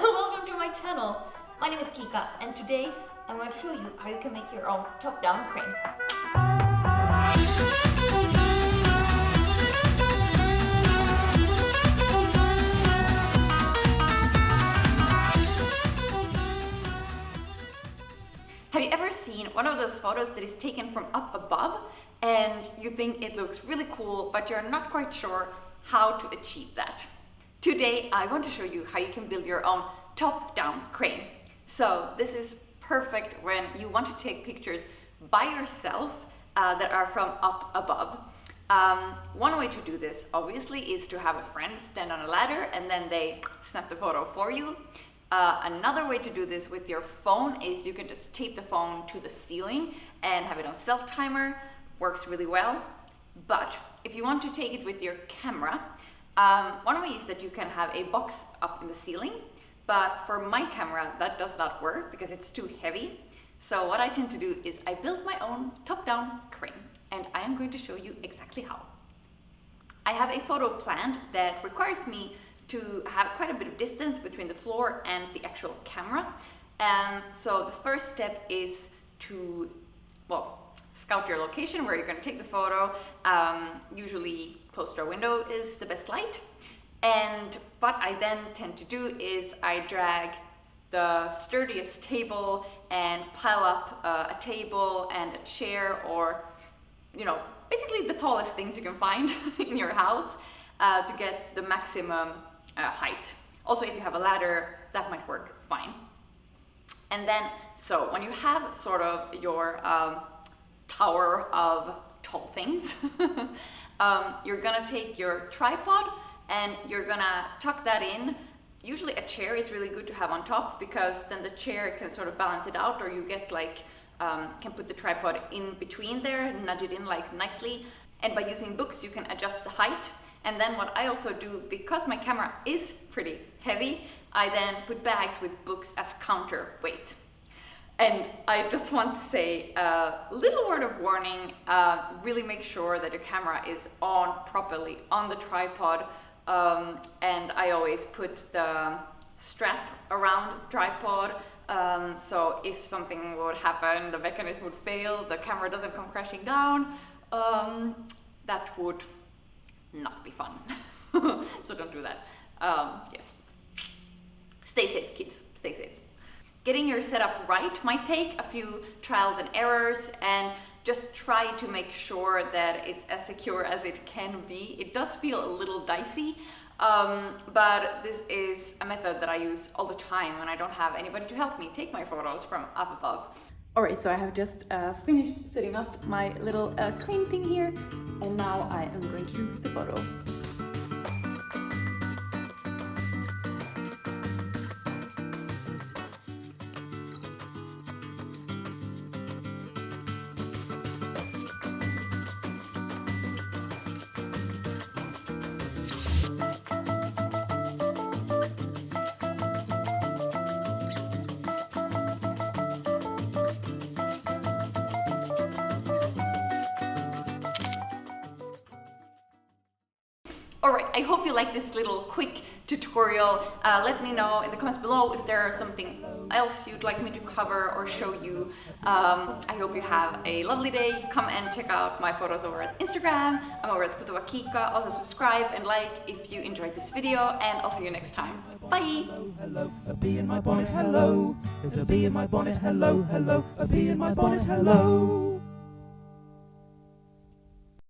Welcome to my channel. My name is Kika, and today I'm going to show you how you can make your own top-down crane. Have you ever seen one of those photos that is taken from up above and you think it looks really cool, but you're not quite sure how to achieve that? Today I want to show you how you can build your own top-down crane. So this is perfect when you want to take pictures by yourself that are from up above. One way to do this obviously is to have a friend stand on a ladder and then they snap the photo for you. Another way to do this with your phone is you can just tape the phone to the ceiling and have it on self-timer. Works really well. But if you want to take it with your camera, one way is that you can have a box up in the ceiling, but for my camera that does not work because it's too heavy. So what I tend to do is I build my own top-down crane, and I am going to show you exactly how. I have a photo planned that requires me to have quite a bit of distance between the floor and the actual camera. And so the first step is to, scout your location where you're going to take the photo. Usually close to a window is the best light. And what I then tend to do is I drag the sturdiest table and pile up a table and a chair, or basically the tallest things you can find in your house to get the maximum height. Also, if you have a ladder, that might work fine. And then, so when you have sort of your tower of tall things, you're gonna take your tripod and you're gonna tuck that in. Usually a chair is really good to have on top because then the chair can sort of balance it out, or you get can put the tripod in between there, nudge it in nicely. And by using books, you can adjust the height. And then what I also do, because my camera is pretty heavy, I then put bags with books as counterweight. And I just want to say a little word of warning, really make sure that your camera is on properly on the tripod. And I always put the strap around the tripod. So if something would happen, the mechanism would fail, the camera doesn't come crashing down, that would not be fun. So don't do that. Yes. Stay safe, kids. Stay safe. Getting your setup right might take a few trials and errors, and just try to make sure that it's as secure as it can be. It does feel a little dicey, but this is a method that I use all the time when I don't have anybody to help me take my photos from up above. Alright, so I have just finished setting up my little crane thing here, and now I am going to do the photo. Alright, I hope you like this little quick tutorial. Let me know in the comments below if there is something else you'd like me to cover or show you. I hope you have a lovely day. Come and check out my photos over at Instagram. I'm over at Kika. Also subscribe and like if you enjoyed this video, and I'll see you next time. Bye! Hello, a bee in my bonnet, hello. There's a bee in my bonnet, hello, hello. A bee in my bonnet, hello.